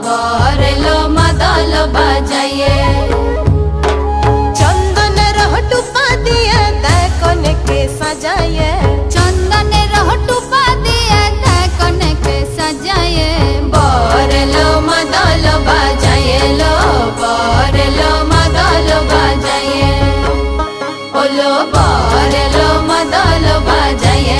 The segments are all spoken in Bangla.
বরেলো মাদল বাজায়ে চন্দনের টুপা দিয়ে দেয় কনেকে সাজায়ে চন্দনের টুপা দিয়ে দেয় কনেকে সাজায়ে বরেলো মাদল বাজায়ে লো বরেলো মাদল বাজায়ে ওলো বরেলো মাদল বাজায়ে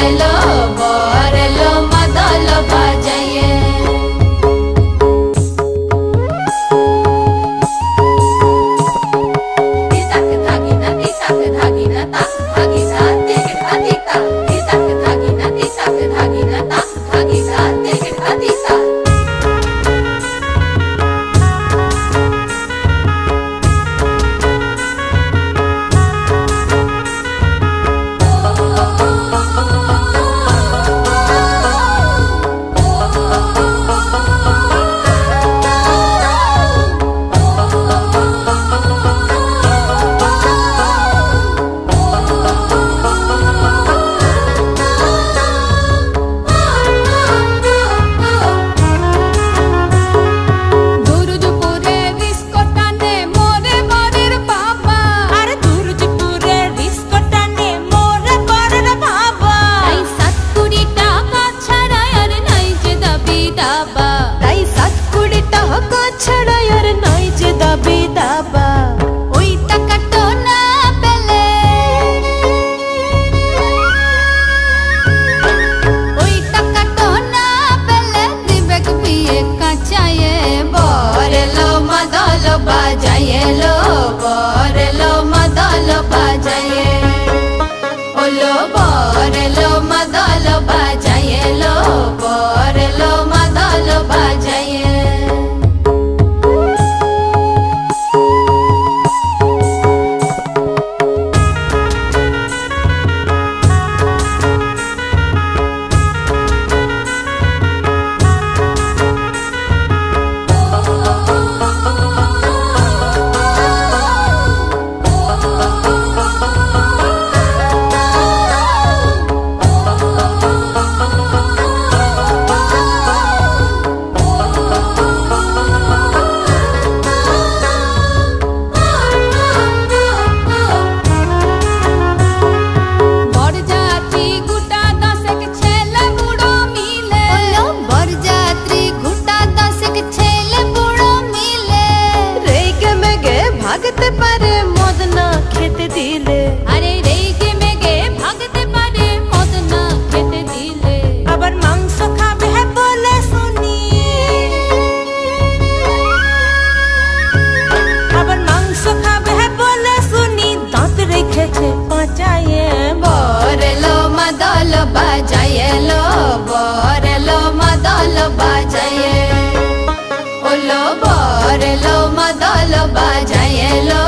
লো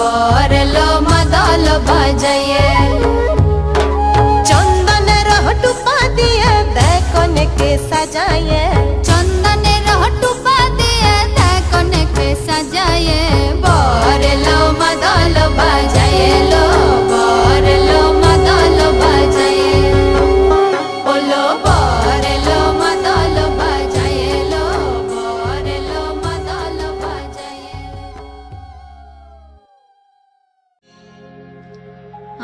বরেলো মাদল বাজায়ে চন্দনের টুপা দিয়ে দেয় কনেকে সাজায়ে চন্দনের টুপা দিয়ে দেয় কনেকে সাজায়ে বরেলো মাদল বাজায়ে লো বরেলো মাদল বাজায়ে ওলো বরেলো মাদল বাজায়ে লো বরেলো মাদল বাজায়ে আ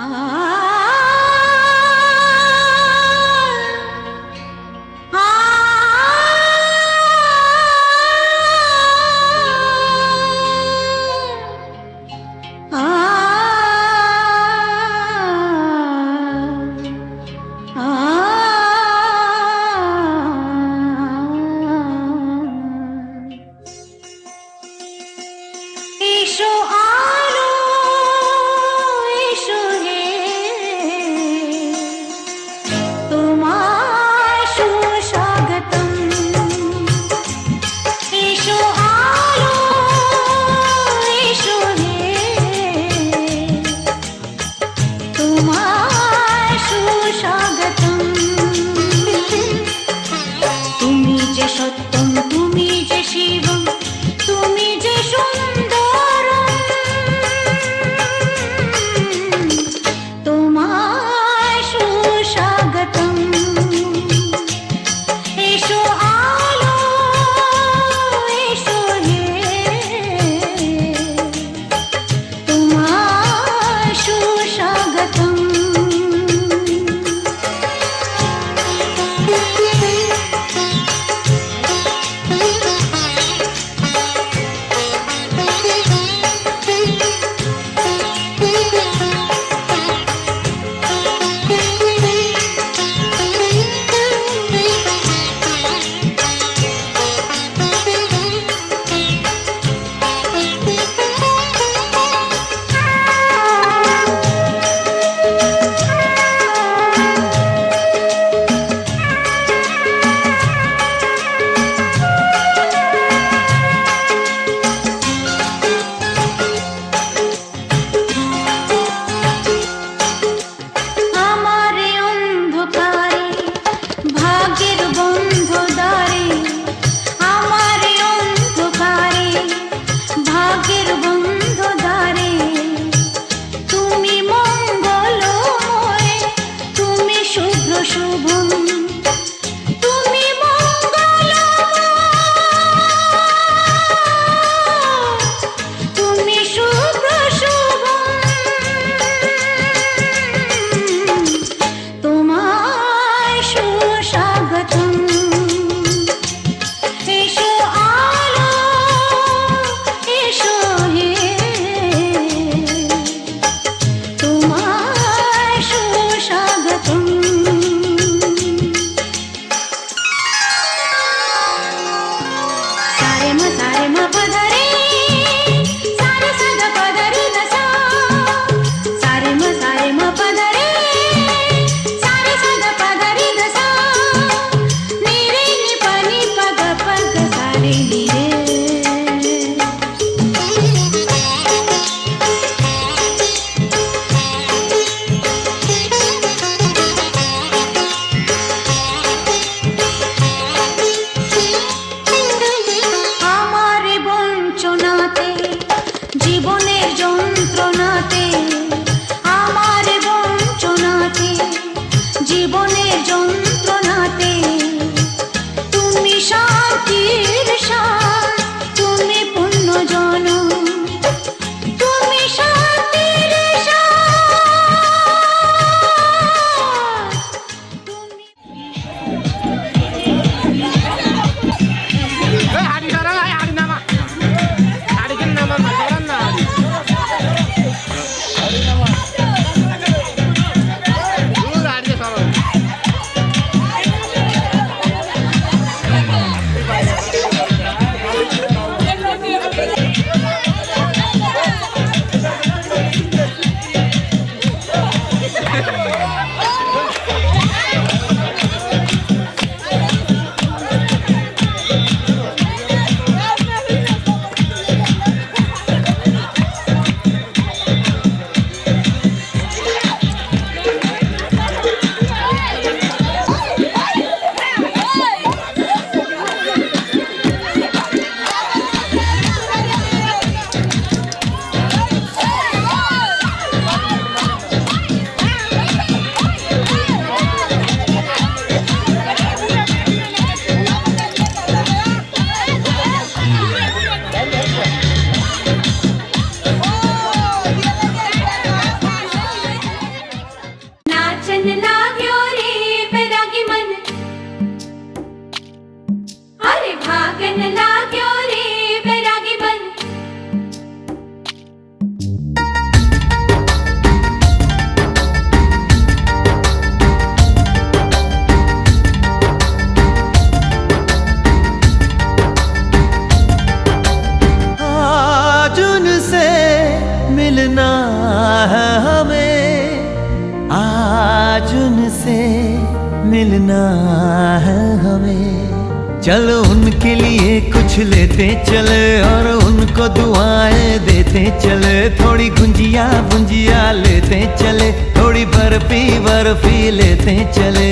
मिलना है हमें। चलो उनके लिए कुछ लेते चले और उनको दुआएं देते चले। थोड़ी गुंजिया गुंजिया लेते चले, थोड़ी बर्फी बर्फी लेते चले।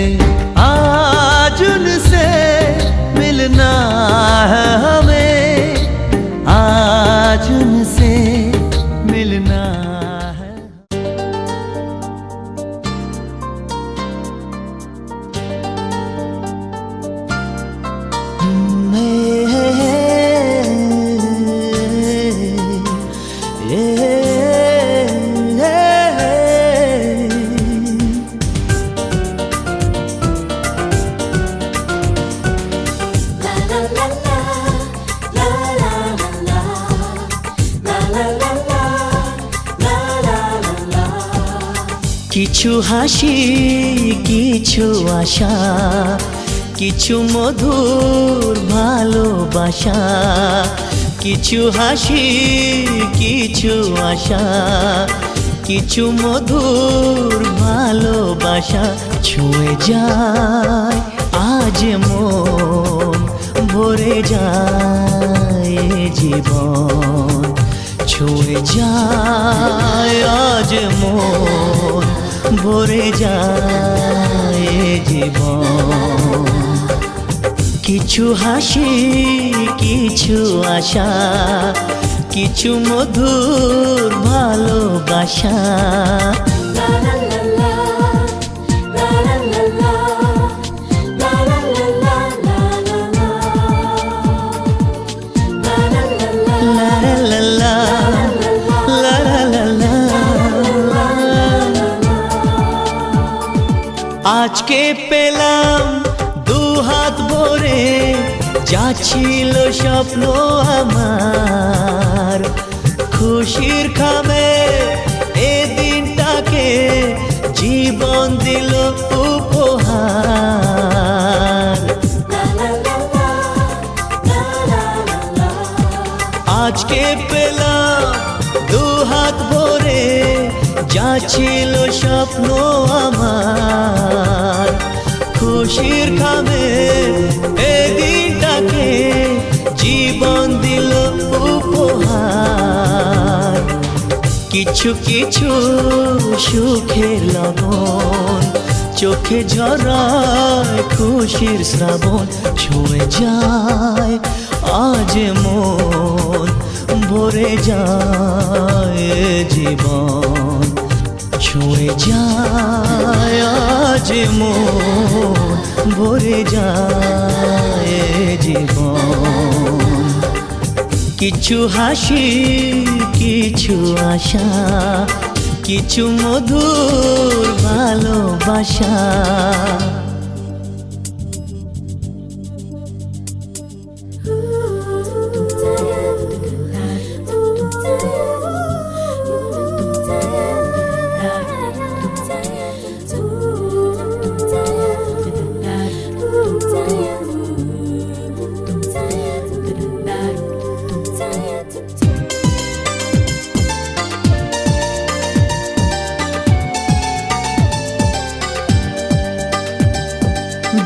आज उनसे मिलना है हमें, आज उनसे मिलना है। কিছু হাসি, কিছু আশা, কিছু মধুর ভালোবাসা। কিছু হাসি, কিছু আশা, কিছু মধুর ভালোবাসা। ছুঁয়ে যায় আজ মন, ভরে যায় জীবন। ছুঁয়ে যায় আজ মন, ভরে যায় জীবন। কিছু হাসি, কিছু আশা, কিছু মধুর ভালোবাসা। আজকে পেলাম দু হাত ভরে, যা ছিল স্বপ্ন আমার। খুশির খামে এ দিনটাকে জীবন দিল উপহার। আজকে পেলাম দু হাত ভরে, যা ছিল স্বপ্ন আমার। খুশির খামে এ দিনটাকে জীবন দিল উপহার। কিছু কিছু সুখের লগন, চোখে ঝরায় খুশির শ্রাবণ। ছুঁয়ে যায় আজ মন, ভরে যায় জীবন। ছুঁয়ে যায় আজ মন, ভরে যায় জীবন। কিছু হাসি, কিছু আশা, কিছু মধুর ভালোবাসা।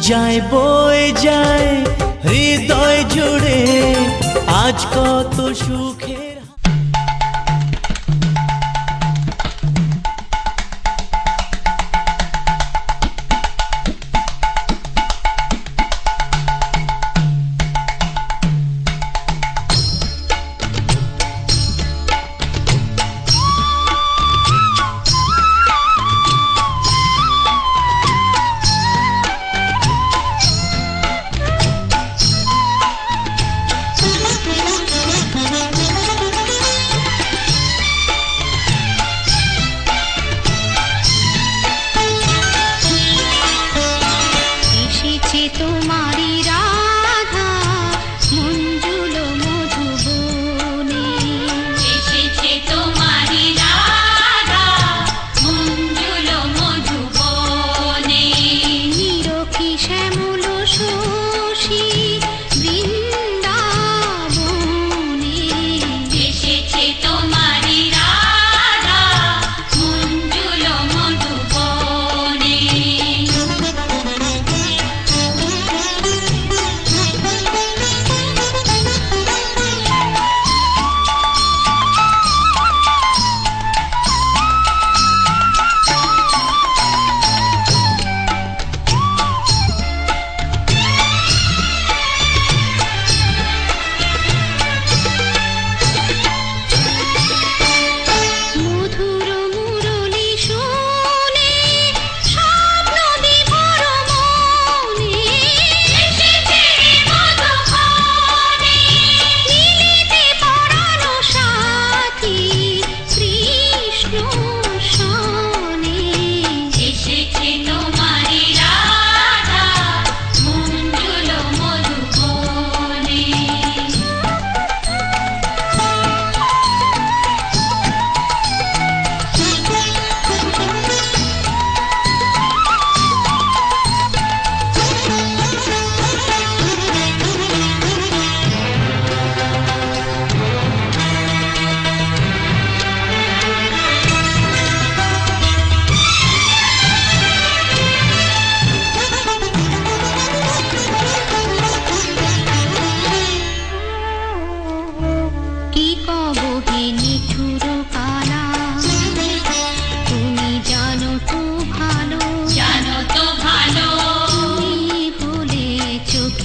যায় বয়ে যায় হৃদয় জুড়ে আজ কত সুখের।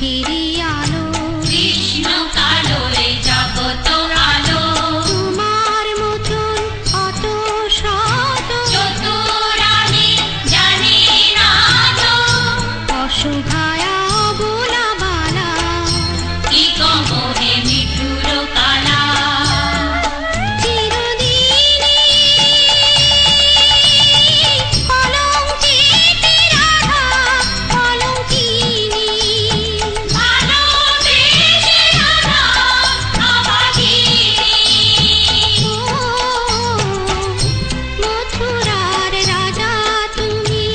পথেরই আলো কৃষ্ণ কালো এ জগত আলো তোমার মতন অত শত চতুর আমি জানি না তো অসহায়া অবলা বালা কি কমহে নিঠুর কালা চিরদিনই কলঙ্কিত রাধা কলঙ্কিনী ভালোবেসে রাধা অবাগিনী মথুরার রাজা তুমি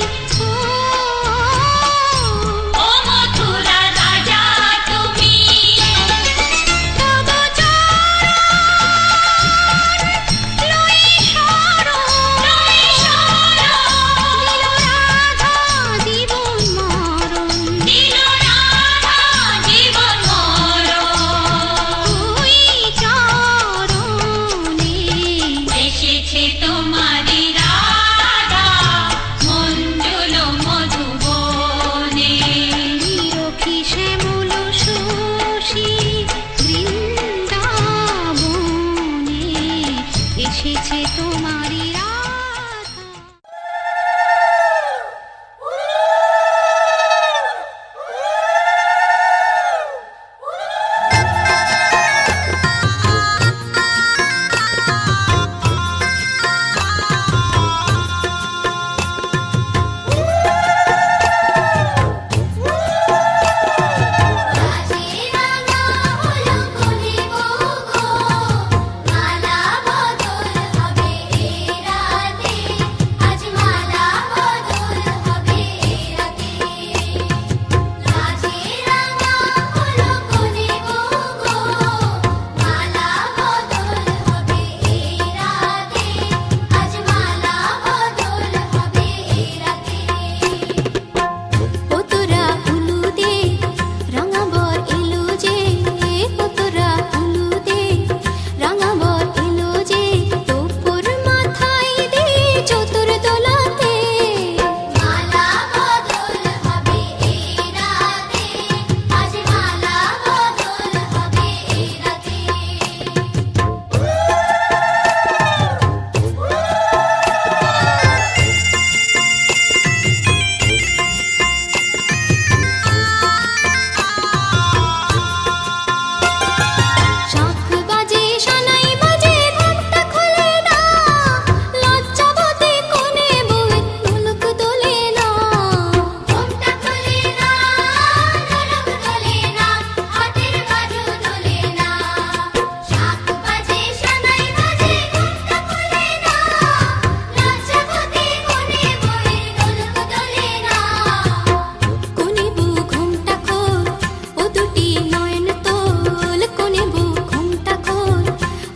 ও মথুরা রাজা তুমি তব লই শরণ দিল রাধা জীবন মরণ দিল রাধা জীবন মরণ ওই চরণে এসেছে তোমারি রাধা মঞ্জুল মধুবনে নিরখি শ্যামল শশী বৃন্দাবনে এসেছে তোমারি রাধা রাঙা হলো কোনে গো মালা বদল হবে এ রাতে আজ মালা বদল হবে এ রাতে রাঙা হলো কোনে গো মালা বদল হবে এ রাতে আজ মালা বদল হবে এ রাতে ও তোরা উলুদে রাঙাবর এলো যে ও তোরা উলুদে রাঙাবর এলো যে তোপুর মাথায় দে চতুর দোলাতে মালা বদল হবে এ রাতে আজ মালা বদল হবে এ রাতে শাঁখ বাজে সানাই বাজে ঘুমটা খোলে না লজ্জাবতী কোণে বউয়ের ঢোলক দোলে না ঘুমটা খোলে না ঢোলক দোলে না হাতের বাজু দোলে না শাঁখ বাজে সানাই বাজে ঘুমটা খোলে না লজ্জাবতী কোণে বউয়ের ঢোলক দোলে না কোনে বউ ঘুমটা খোল ও দুটি নয়ন তোল কোনে বউ ঘুমটা খোল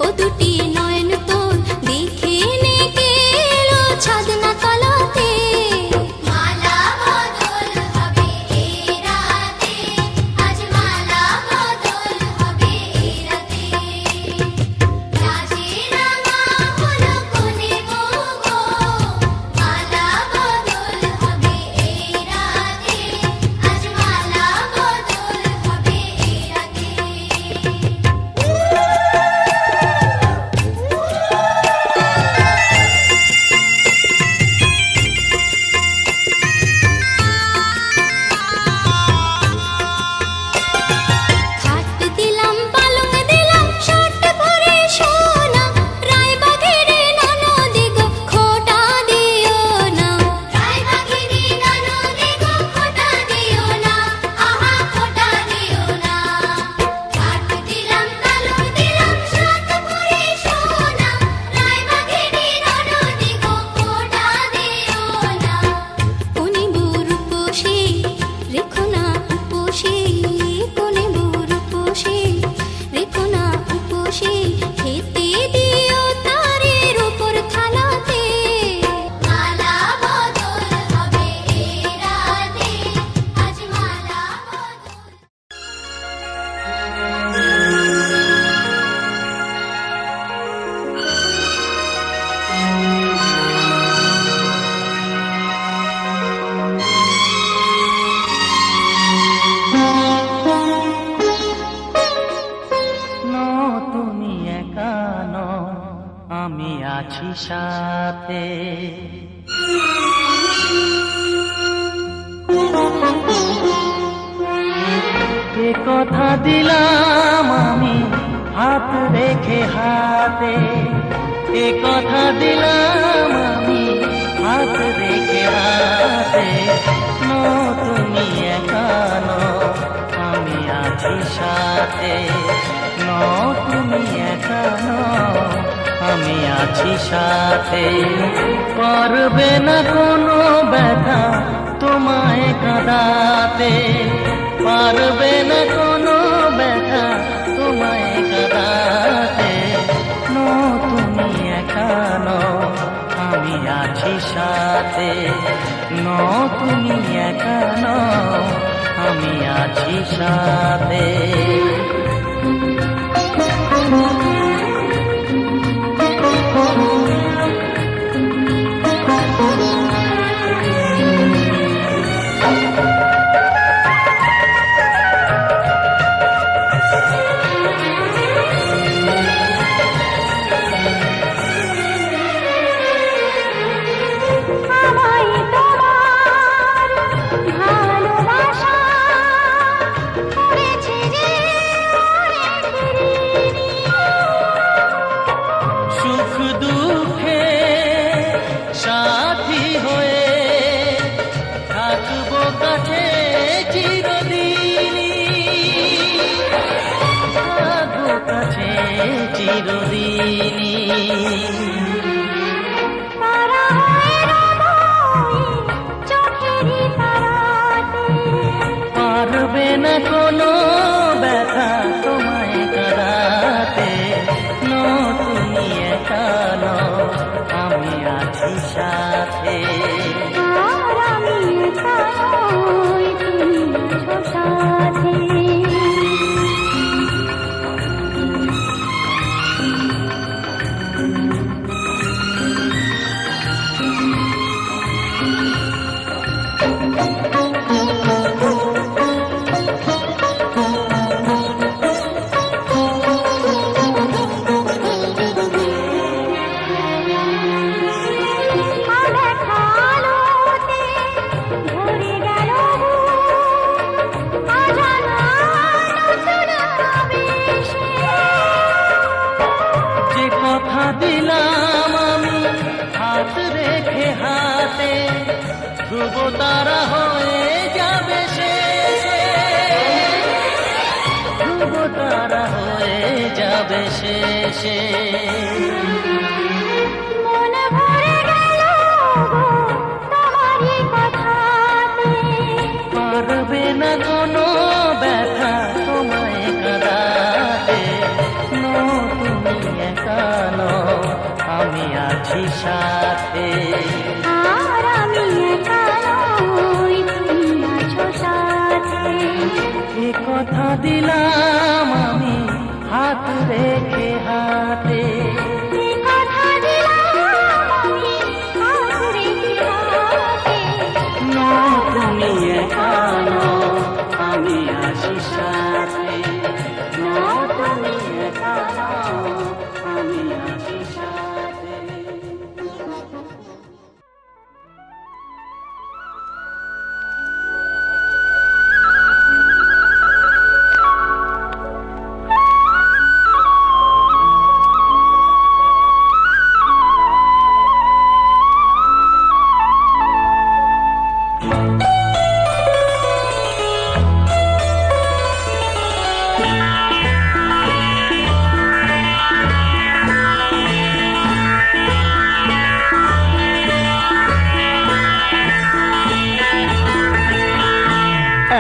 ও দুটি নয়ন তোল দেখে নে গেলো ছাদনা তলাতে মালা বদল হবে এ রাতে আজ মালা বদল হবে এ রাতে রাঙা হলো কোনে গো মালা বদল হবে এ রাতে আজ মালা বদল হবে এ আছি সাথে। এ কথা দিলাম আমি হাত রেখে হাতে, এ কথা দিলাম আমি হাত রেখে হাতে। তুমি একা নও, আমি আছি সাথে। তুমি একা নও, আমি আছি সাথে। পারবে না কোনো ব্যথা তোমায় কাঁদাতে, পারবে না কোনো ব্যথা তোমায় কাঁদাতে। তুমি একা নও, আমি আছি সাথে। তুমি একা নও, আমি আছি সাথে। পারবে না কোনো ব্যথা তোমায় কাঁদাতে। তুমি একা নও, আমি আছি সাথে। দিলাম আমি হাত রেখে হাতে, ধ্রুব তারা হয়ে যাবে শেষে, ধ্রুব তারা হয়ে যাবে শেষে। পারবে না কোনো ব্যথা তোমায় কাঁদাতে। তুমি একা নও, আমি আছি সাথে। এ কথা দিলাম আমি হাত রেখে হাতে। তুমি একা নও, আমি আছি সাথে। তুমি একা নও, আমি আছি সাথে।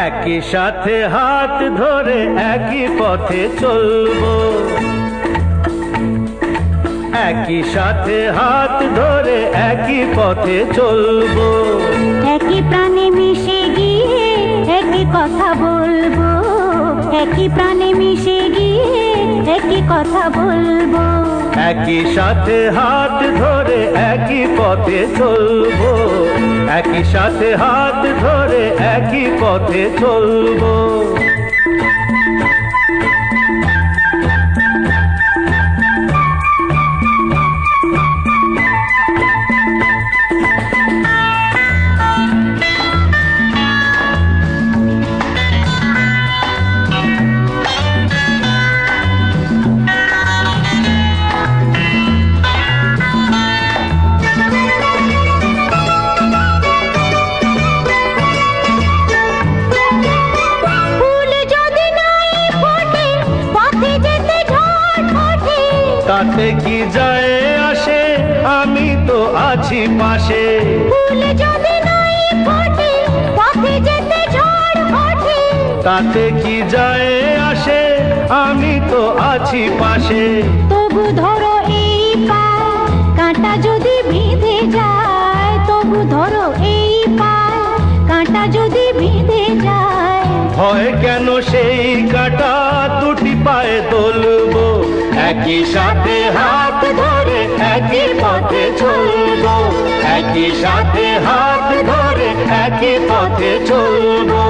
একই সাথে হাত ধরে একই পথে চলবো, একই সাথে হাত ধরে একই পথে চলবো। একই প্রাণে মিশে গিয়ে একই কথা বলবো, একই প্রাণে মিশে গিয়ে একই কথা বলবো। একই সাথে হাত ধরে একই পথে চলবো, একই সাথে হাত ধরে একই পথে চলবো। তাতে কি যায় আসে, আমি তো আছি পাশে। ফুল যদি নাই ফোটে, পথে যেতে ঝড় ওঠে। তাতে কি যায় আসে, আমি তো আছি পাশে। তবু ধরো এই পায়, কাঁটা যদি বিঁধে যায়। তবু ধরো এই পায়, কাঁটা যদি বিঁধে যায়। ভয় কেন সেই কাঁটা, দুটি পায়ে তুলবো, একই সাথে হাত ধরে একই পথে চলবো। একই সাথে হাত ধরে একই পথে চলবো।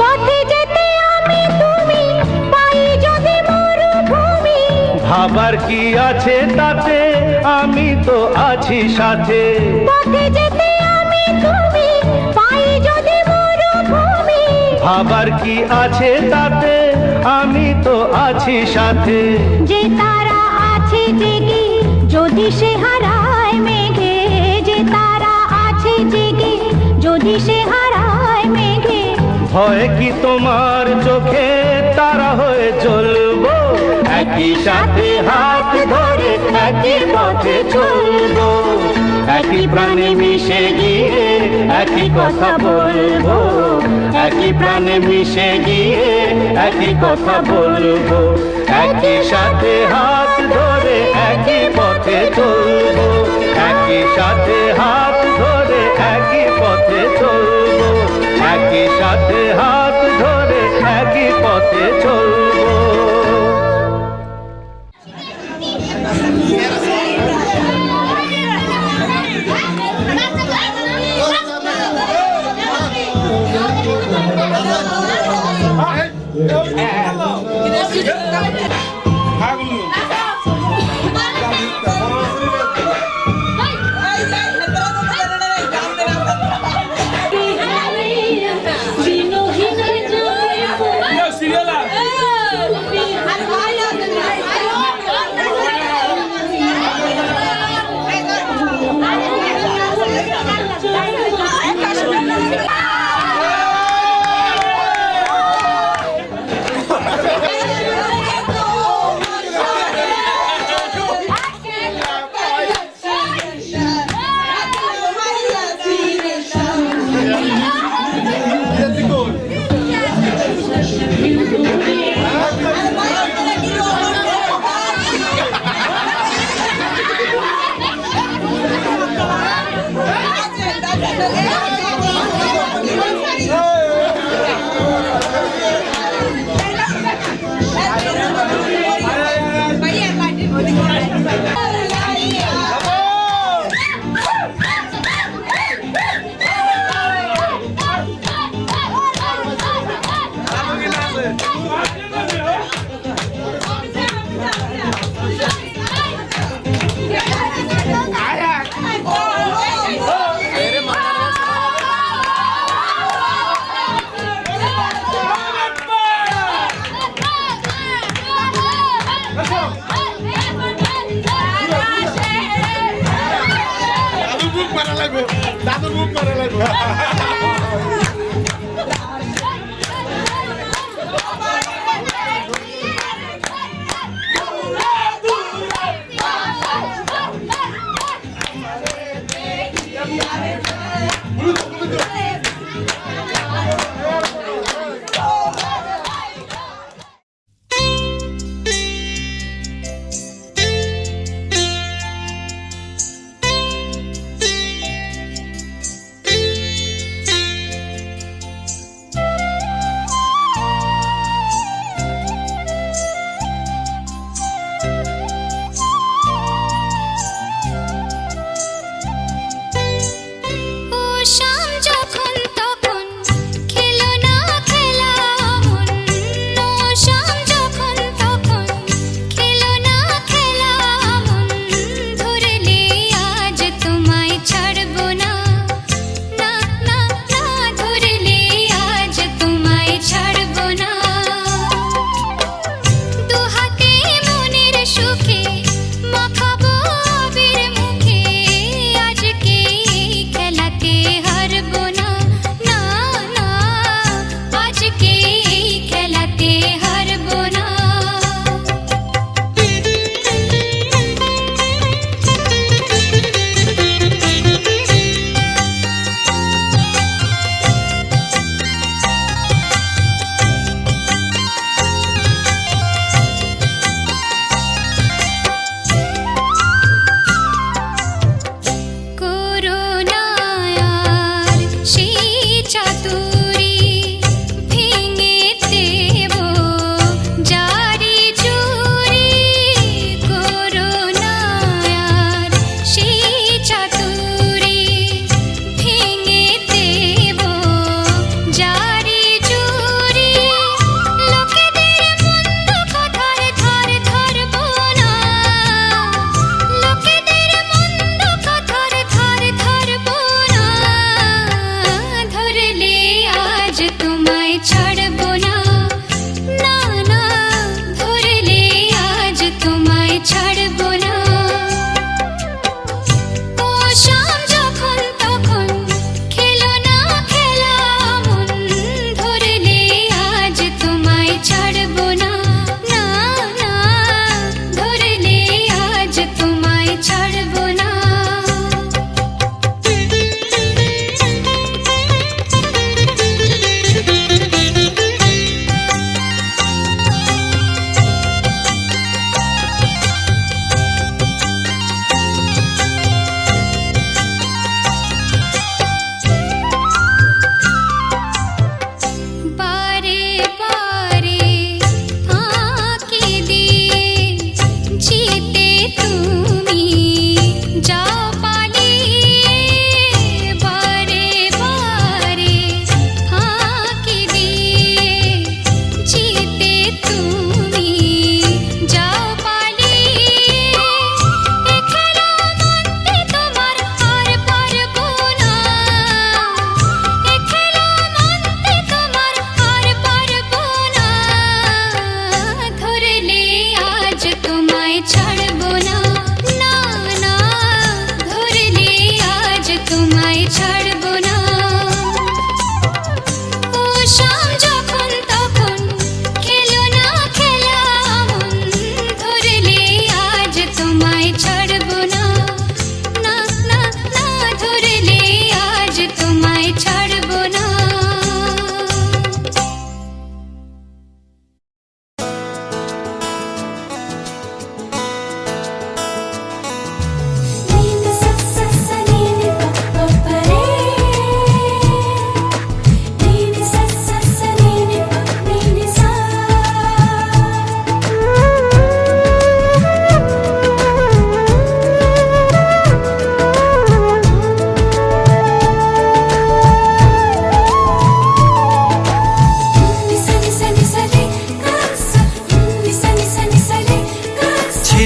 পথে যেতে আমি তুমি, পাই যদি মরুভূমি। ভাবার কি আছে তাতে, আমি তো আছি সাথে। পথে যেতে আমি তুমি, পাই যদি মরুভূমি। ভাবার কি আছে তাতে, আমি তো আছি সাথে। যে তারা আছে জেগে, যদি সে হারায় মেঘে। যে তারা আছে জেগে, যদি সে হারায় মেঘে। ভয় কি তোমার চোখে, তারা হয়ে জ্বলবো, একই সাথে হাত ধরে একই পথে চলবো। একই প্রাণে মিশে গিয়ে একই কথা বলবো। একই প্রাণে মিশে গিয়ে একই কথা বলবো। একই সাথে হাত ধরে একই পথে চলবো। একই সাথে হাত ধরে একই পথে চলবো। একই সাথে হাত ধরে একই পথে চলবো।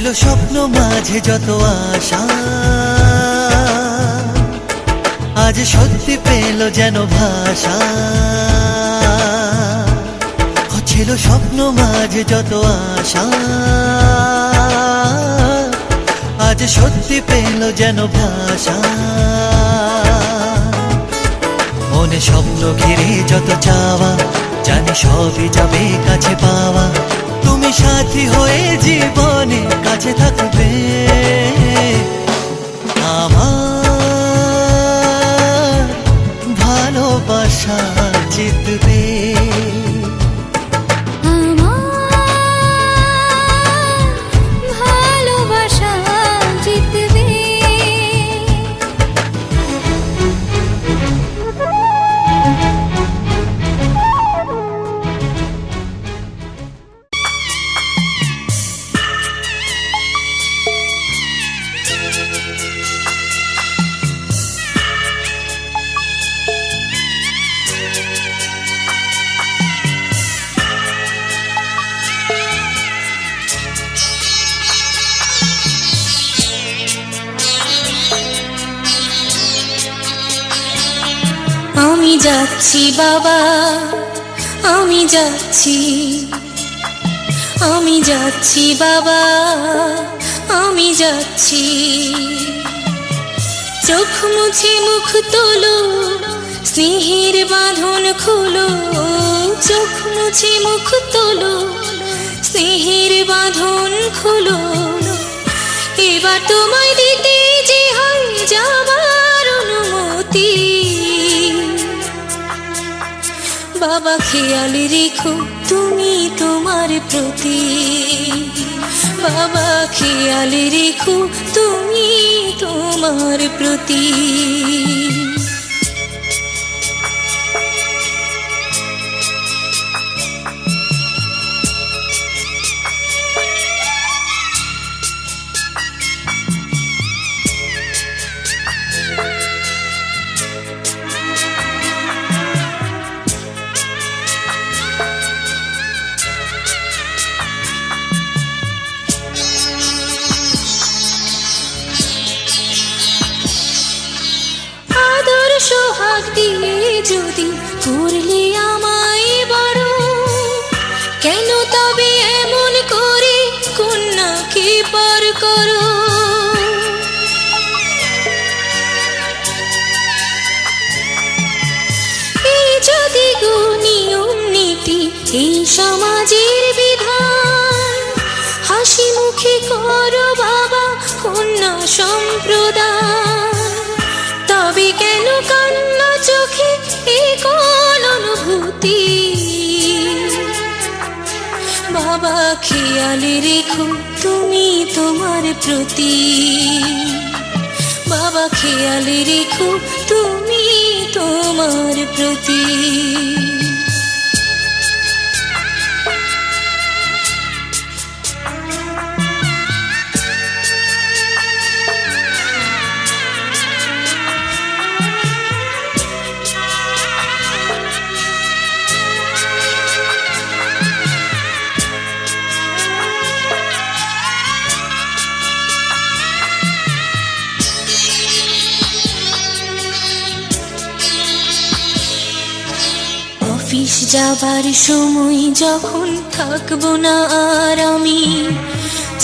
ছিল স্বপ্ন মাঝে যত আশা, আজ সত্যি পেল যেন ভাষা। ছিল স্বপ্ন মাঝে যত আশা, আজ সত্যি পেল যেন ভাষা। মনে স্বপ্ন ঘিরে যত চাওয়া, জানি সবই যাবে কাছে পাওয়া। তুমি সাথী হয়ে জীবনে কাছে থাকবে, আমার ভালোবাসা জিতবে। ভালোবাসা জিতবে। আমি যাচ্ছি বাবা, আমি যাচ্ছি, আমি যাচ্ছি বাবা, আমি যাচ্ছি। চোখ মুছে মুখ তোলো, স্নেহের বাঁধন খোলো। চোখ মুছে মুখ তোলো, স্নেহের বাঁধন খোলো। এবার তোমায় দিতে যে হয় যাবার অনুমতি। বাবা খেয়াল রেখো তুমি তোমার প্রতি, বাবা খেয়াল রেখো তুমি তোমার প্রতি। সোহাগ দিয়ে যদি করলে আমায় বড়, কেন তবে এমন করে কন্যাকে পর করো। এই যদি গো নিয়ম নীতি, এই সমাজের বিধান, হাসি মুখে করো বাবা কন্যা সম্প্রদান। তবে কেন কান্না চোখে এই কোন অনুভূতি। বাবা খেয়াল রেখো তুমি তোমার প্রতি, বাবা খেয়াল রেখো তুমি তোমার প্রতি। অফিস যাবার সময় যখন থাকবো না আর আমি,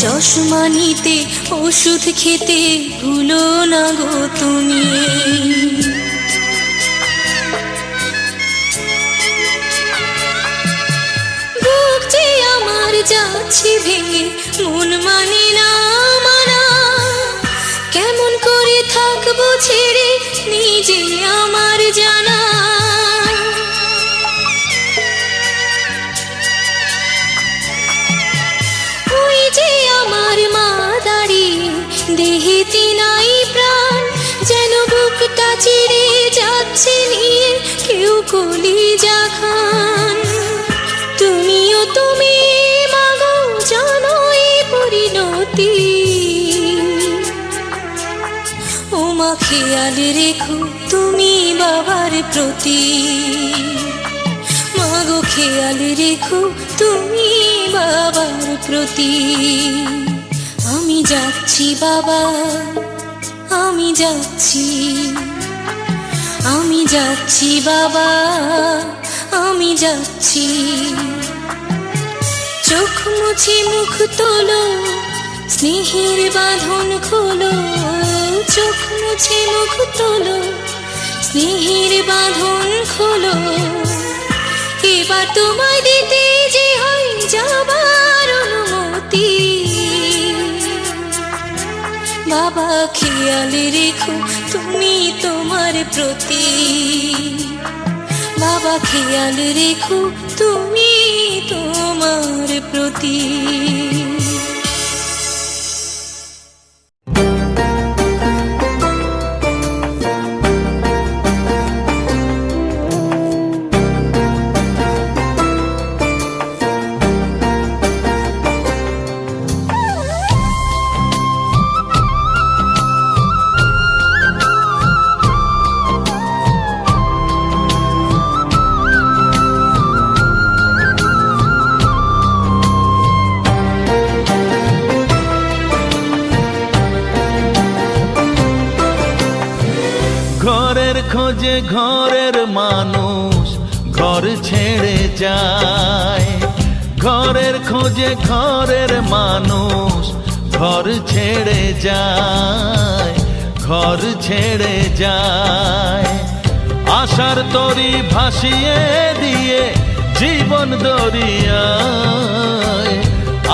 চশমা নিতে ওষুধ খেতে ভুলো না গো তুমি। বুক যে আমার যাচ্ছে ভেঙে, মন মানে না মানা। কেমন করে থাকবো ছেড়ে নিজে আমার জানা। আমার মা দাঁড়িয়ে দেহেতে নাই প্রাণ, যেন বুকটা চিরে যাচ্ছে নিয়ে কেউ কলিজা খান। তুমিও তুমি মাগো জানো এই পরিণতি। ও মা খেয়াল রেখো তুমি বাবার প্রতি, মাগো খেয়াল রেখো তুমি বাবার প্রতি। যাচ্ছি বাবা, আমি যাচ্ছি, আমি যাচ্ছি বাবা, আমি যাচ্ছি। চোখ মুছে মুখ তোলো, স্নেহের বাঁধন খোলো, চোখ মুছে মুখ তোলো, স্নেহের বাঁধন খোলো। এবার তোমায় দিতে যে হয় যাবার অনুমতি। বাবা খেয়াল রেখো তুমি তোমার প্রতি, বাবা খেয়াল রেখো তুমি তোমার প্রতি। ঘরের খোঁজে ঘরের মানুষ ঘর ছেড়ে যায়, ঘরের খোঁজে ঘরের মানুষ ঘর ছেড়ে যায়, ঘর ছেড়ে যায়। আশার তরি ভাসিয়ে দিয়ে জীবন দরিয়ায়,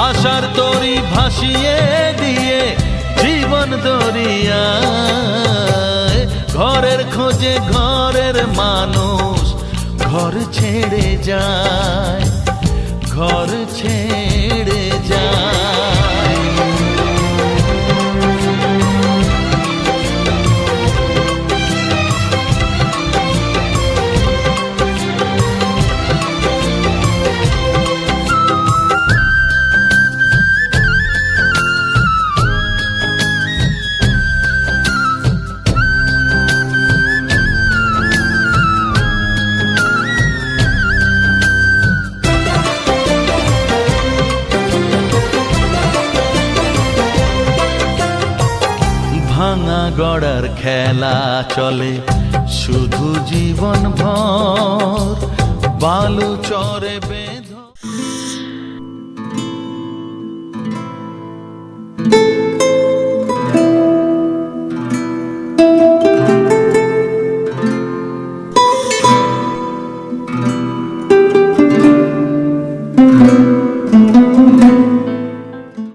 আশার তরি ভাসিয়ে দিয়ে জীবন দরিয়ায়। ঘরের খোঁজে ঘরের মানুষ ঘর ছেড়ে যায়, ঘর ছেড়ে যায়। ভাঙা গড়ার খেলা চলে শুধু জীবন ভর, বালু চরে